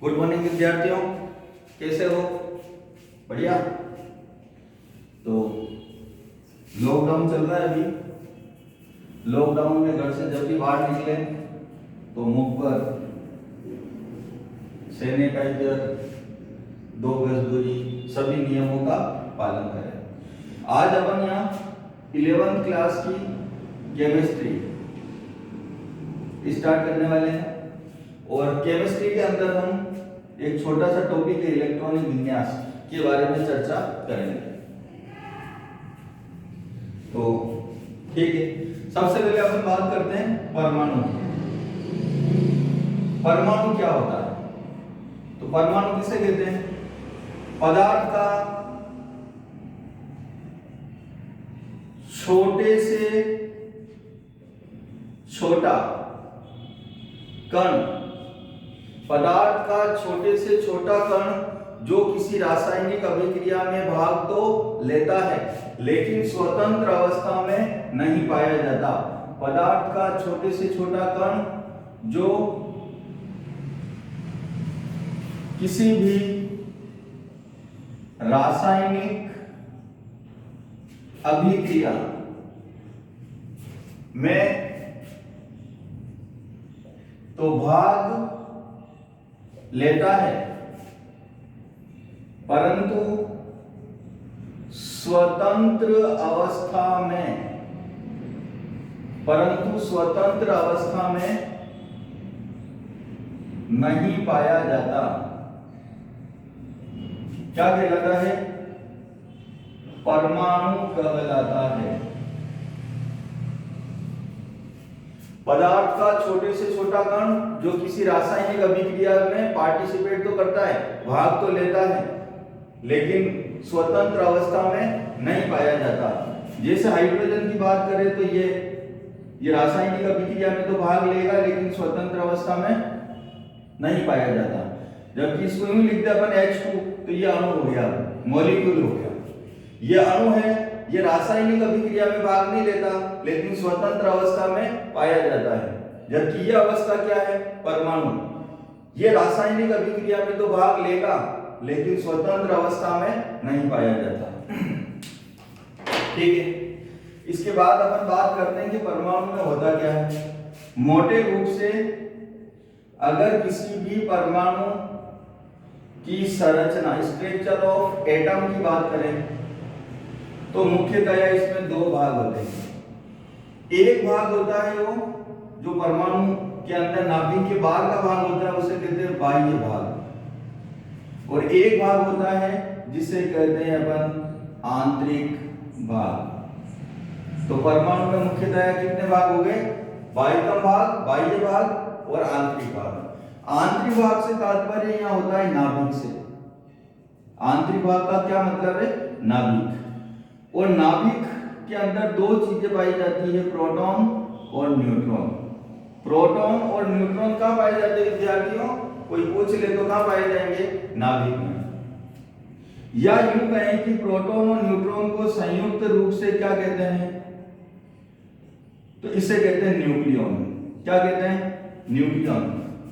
Good morning विद्यार्थियों, कैसे हो? बढ़िया। तो लॉकडाउन चल रहा है अभी। लॉकडाउन में घर से जब भी बाहर निकले तो मुंह पर सैनिटाइजर, 2 गज दूरी, सभी नियमों का पालन करें। आज अपन यहाँ 11th क्लास की केमिस्ट्री स्टार्ट करने वाले हैं और केमिस्ट्री के अंदर हम एक छोटा सा टॉपिक है इलेक्ट्रॉनिक विन्यास के बारे में चर्चा करेंगे। तो ठीक है, सबसे पहले अपन बात करते हैं परमाणु। परमाणु क्या होता है? तो परमाणु किसे कहते हैं? पदार्थ का छोटे से छोटा कण, पदार्थ का छोटे से छोटा कण जो किसी रासायनिक अभिक्रिया में भाग तो लेता है लेकिन स्वतंत्र अवस्था में नहीं पाया जाता। पदार्थ का छोटे से छोटा कण जो किसी भी रासायनिक अभिक्रिया में तो भाग लेता है परंतु स्वतंत्र अवस्था में नहीं पाया जाता। क्या कहलाता है? परमाणु कहलाता है। पदार्थ का छोटे से छोटा कण जो किसी रासायनिक अभिक्रिया में पार्टिसिपेट तो करता है, भाग तो लेता है, लेकिन स्वतंत्र अवस्था में नहीं पाया जाता। जैसे हाइड्रोजन की बात करें तो ये रासायनिक अभिक्रिया में तो भाग लेगा लेकिन स्वतंत्र अवस्था में नहीं पाया जाता। जबकि इसको यूं लिखते अपन H2 तो ये अणु हो गया, मॉलिक्यूल हो गया। ये अणु है, ये रासायनिक अभिक्रिया में भाग नहीं लेता लेकिन स्वतंत्र अवस्था में पाया जाता है। जबकि यह अवस्था क्या है? परमाणु। ये रासायनिक अभिक्रिया में तो भाग लेगा लेकिन स्वतंत्र अवस्था में नहीं पाया जाता। ठीक है, इसके बाद अपन बात करते हैं कि परमाणु में होता क्या है। मोटे रूप से अगर किसी भी परमाणु की संरचना, स्ट्रक्चर ऑफ एटम की बात करें तो मुख्यतया इसमें 2 भाग होते हैं। एक भाग होता है वो जो परमाणु के अंदर नाभिक के बाहर का भाग होता है, उसे कहते हैं बाह्य भाग, और एक भाग होता है जिसे कहते हैं अपन आंतरिक भाग। तो परमाणु में मुख्यतया कितने भाग हो गए? बाह्यतम भाग, बाह्य भाग और आंतरिक भाग। आंतरिक भाग से तात्पर्य यहाँ होता है नाभिक से। आंतरिक भाग का क्या मतलब है? नाभिक। और नाभिक के अंदर 2 चीजें पाई जाती है, प्रोटॉन और न्यूट्रॉन। प्रोटॉन और न्यूट्रॉन कहाँ पाए जाते हैं विद्यार्थियों? कोई पूछ ले तो कहाँ पाए जाएंगे? नाभिक में। या यूं कहें कि प्रोटॉन और न्यूट्रॉन को संयुक्त रूप से क्या कहते हैं? तो इसे कहते हैं न्यूक्लियॉन। क्या कहते हैं? न्यूक्लियॉन।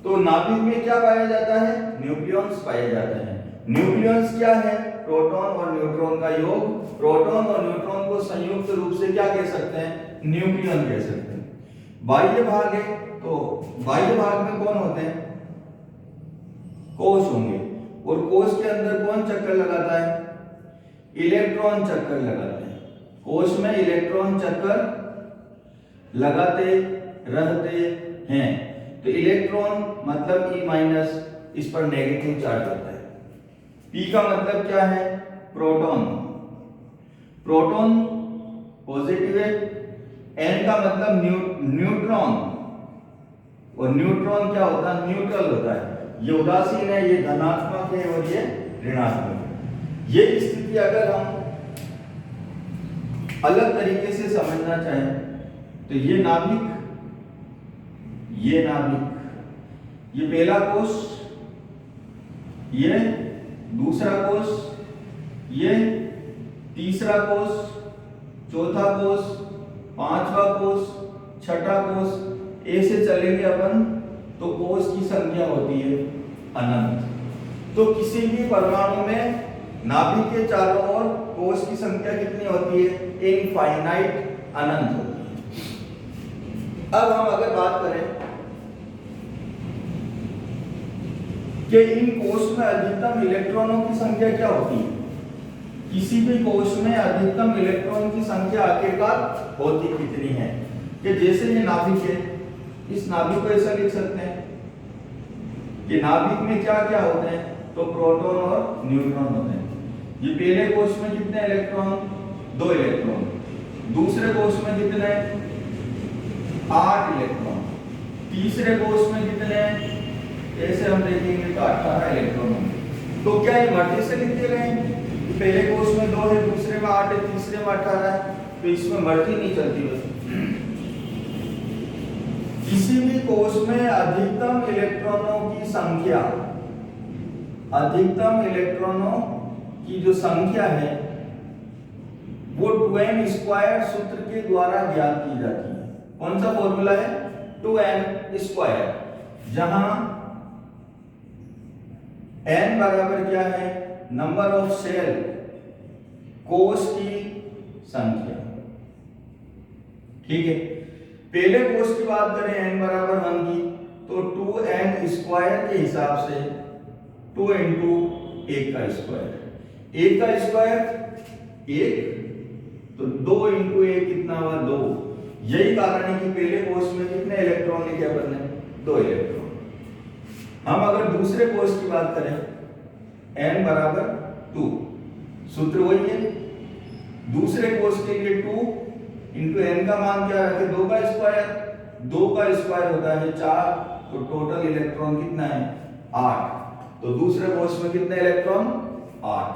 तो नाभिक में क्या पाया जाता है? न्यूक्लियॉन्स पाए जाते हैं। न्यूक्लियॉन्स क्या है? प्रोटॉन और न्यूट्रॉन का योग। प्रोटॉन और न्यूट्रॉन को संयुक्त रूप से क्या कह सकते हैं? न्यूक्लियॉन कह सकते हैं। बाह्य भाग है, तो बाह्य भाग में कौन होते हैं? कोश होंगे, और कोश के अंदर कौन चक्कर लगाता है? इलेक्ट्रॉन चक्कर लगाते हैं। कोश में इलेक्ट्रॉन चक्कर लगाते रहते हैं। तो इलेक्ट्रॉन मतलब E-, इस पर नेगेटिव चार्ज होता है। P का मतलब क्या है? प्रोटॉन। प्रोटॉन पॉजिटिव है। N का मतलब न्यूट्रॉन, और न्यूट्रॉन क्या होता है? न्यूट्रल होता है। ये उदासीन है, ये धनात्मक है और ये ऋणात्मक है। ये स्थिति अगर हम अलग तरीके से समझना चाहें तो ये नाभिक, ये पहला कोश, ये दूसरा कोश, ये तीसरा कोश, चौथा कोश, पांचवा कोश, छठा कोश, ऐसे चलेंगे अपन तो कोश की संख्या होती है अनंत। तो किसी भी परमाणु में नाभिक के चारों ओर कोष की संख्या कितनी होती है? इनफाइनाइट, अनंत होती है। अब हम अगर बात करें कि इन कोष में अधिकतम इलेक्ट्रॉनों की संख्या क्या होती है, किसी भी कोष में अधिकतम इलेक्ट्रॉन की संख्या आखिरकार होती कितनी है? कि जैसे ये नाभिक है, इस नाभिक को ऐसा लिख सकते हैं कि नाभिक में क्या क्या होते हैं? तो प्रोटॉन और न्यूट्रॉन होते हैं। ये पहले कोष में कितने इलेक्ट्रॉन? 2 इलेक्ट्रॉन। दूसरे कोष में कितने? 8 इलेक्ट्रॉन। तीसरे कोष में कितने? ऐसे हम देखेंगे तो 18 इलेक्ट्रॉन होंगे। तो क्या ये मर्जी से लिख दिए गए हैं? पहले कोष में 2 है, दूसरे में 8 है, तीसरे में 18 है, तो इसमें मर्जी नहीं चलती। बस किसी भी कोष में अधिकतम इलेक्ट्रॉनों की संख्या, अधिकतम इलेक्ट्रॉनों की जो संख्या है वो 2n स्क्वायर सूत्र के द्वारा ज्ञात की जाती है। कौन सा फॉर्मूला है? 2n स्क्वायर, जहां n बराबर क्या है? नंबर ऑफ सेल, कोष की संख्या। ठीक है, पहले कोष की बात करें n बराबर 1 की, तो 2n स्क्वायर के हिसाब से 2 इंटू 1 का स्क्वायर, 1 का स्क्वायर 1, तो 2 इंटू 1 कितना हुआ? 2। यही कारण है कि पहले कोष में कितने इलेक्ट्रॉन लिखे अपन ने? 2 इलेक्ट्रॉन। हम अगर दूसरे कोष की बात करें, n बराबर 2, सूत्र वही है। दूसरे कोष के लिए 2 इंटू n का मान क्या रखे? 2 का स्क्वायर, 2 का स्क्वायर होता है 4, तो टोटल इलेक्ट्रॉन कितना है? 8। तो दूसरे कोष में कितने इलेक्ट्रॉन? 8।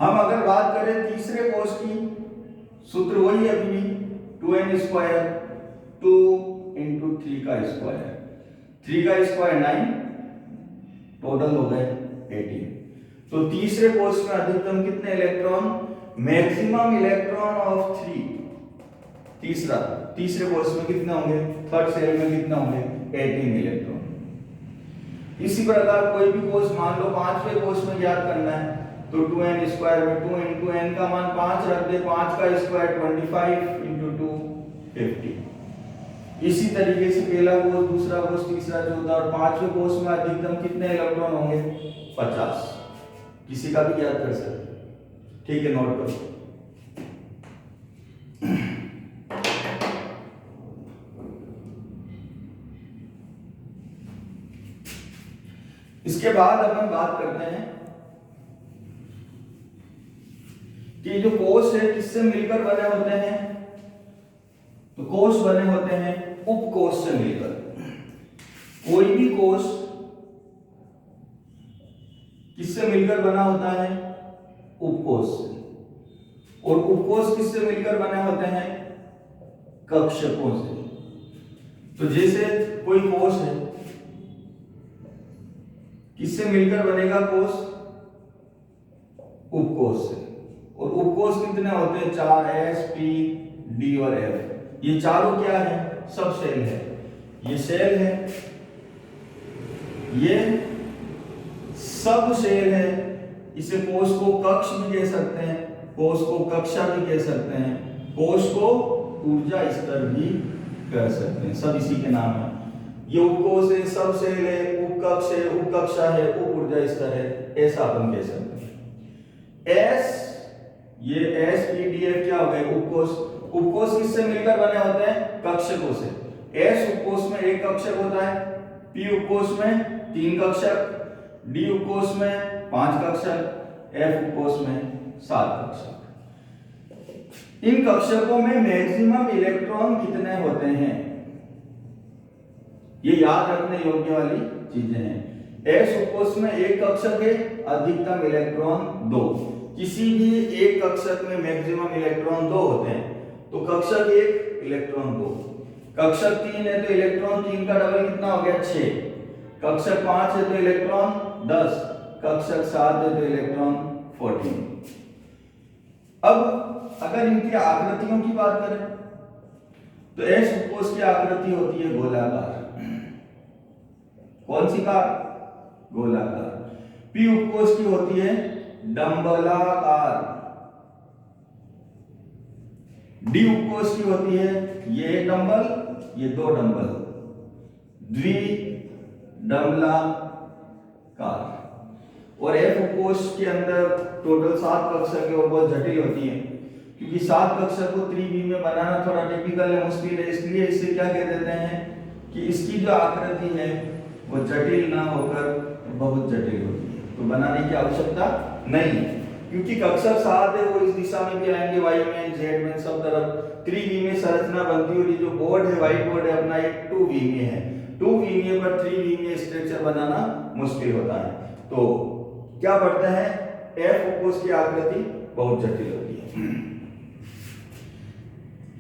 हम अगर बात करें तीसरे कोष की, सूत्र वही है अभी भी, 2n स्क्वायर, 2 इंटू 3 का स्क्वायर, 3 का स्क्वायर 9, टोटल हो गए 18। तो तीसरे कोष में अधिकतम कितने इलेक्ट्रॉन? मैक्सिमम इलेक्ट्रॉन ऑफ 3, तीसरे कोष में कितने होंगे? थर्ड सेल में कितने होंगे? 18 इलेक्ट्रॉन। इसी प्रकार कोई भी कोष, मान लो पांचवें कोष में ज्ञात करना है, तो 2n स्क्वायर में 2 इंटू n का मान 5 रख दे, 5 का स्क्वायर 25 इंटू 2 50। इसी तरीके से पहला कोष, दूसरा कोष, तीसरा, चौथा और पांचवें कोष में अधिकतम कितने इलेक्ट्रॉन होंगे? 50। किसी का भी याद कर सकते, ठीक है, नोट करो। इसके बाद अपन बात करते हैं कि जो कोष है किससे मिलकर बने होते हैं? तो कोष बने होते हैं उपकोष से मिलकर। कोई भी कोष किससे मिलकर बना होता है? उपकोष से। और उपकोष किससे मिलकर बने होते हैं? कक्षकों से। तो जैसे कोई कोष है, किससे मिलकर बनेगा कोष? उपकोष से। और उपकोष कितने होते हैं? 4, S, P, D और F। ये चारों क्या है? सब सेल है। ये सेल है, ये सब सेल है। इसे कोष को कक्ष भी कह सकते हैं, कोष को कक्षा भी कह सकते हैं, कोष को ऊर्जा स्तर भी कह सकते हैं, सब इसी के नाम है। ये उपकोष है, सब सेल है, उपकक्ष है, उपकक्षा है, उप ऊर्जा स्तर है, ऐसा अपन कह सकते हैं। S, ये S, P, D, F क्या हो गए? उपकोष। उपकोष किससे मिलकर बने होते हैं? कक्षकों से। S उपकोष में एक कक्षक होता है, P उपकोष में 3 कक्षक, D उपकोष में 5 कक्षक, F उपकोष में 7 कक्षक। इन कक्षकों में मैक्सिमम इलेक्ट्रॉन कितने होते हैं? ये याद रखने योग्य वाली चीजें हैं। S उपकोष में एक कक्षक है, अधिकतम इलेक्ट्रॉन 2। किसी भी एक कक्षक में मैक्सिमम इलेक्ट्रॉन 2 होते हैं, तो कक्षक 1 इलेक्ट्रॉन 2, कक्षक 3 है तो इलेक्ट्रॉन 3 का डबल कितना हो गया? 6, कक्षक 5 है तो इलेक्ट्रॉन 10, कक्षक 7 है तो इलेक्ट्रॉन 14। अब अगर इनकी आकृतियों की बात करें तो S उपकोष की आकृति होती है गोलाकार। कौन सी कार? गोलाकार। पी उपकोष की होती है डंबलाकार। डी उपकोष की होती है ये एक डंबल, ये दो डंबल, द्विडंबलाकार। और एफ उपकोष के अंदर टोटल 7 कक्षक है और बहुत जटिल होती है, क्योंकि 7 कक्षक को त्रिविम में बनाना थोड़ा टिपिकल है, मुश्किल है, इसलिए इसे क्या कह देते हैं कि इसकी जो आकृति है वो जटिल ना होकर बहुत जटिल होती है, तो बनाने की आवश्यकता नहीं है, क्योंकि कक्षक 7 है वो इस दिशा में भी आएंगे, वाई में, जेड में, सब तरफ त्रिविमीय संरचना बनती है। और ये जो बोर्ड है, व्हाइट बोर्ड है अपना, एक 2 विमीय है। 2 विमीय पर 3 विमीय स्ट्रक्चर बनाना मुश्किल होता है। तो क्या पढ़ते हैं? एफ उपकोष की आकृति बहुत जटिल होती है।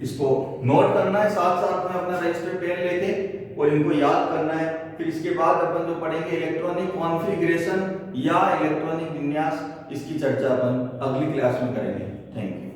इसको नोट करना है, साथ साथ में अपना रजिस्टर पेन लेके और इनको याद करना है। फिर इसके बाद अपन जो पढ़ेंगे इलेक्ट्रॉनिक कॉन्फ़िगरेशन या इलेक्ट्रॉनिक विन्यास, इसकी चर्चा अपन अगली क्लास में करेंगे। Thank you.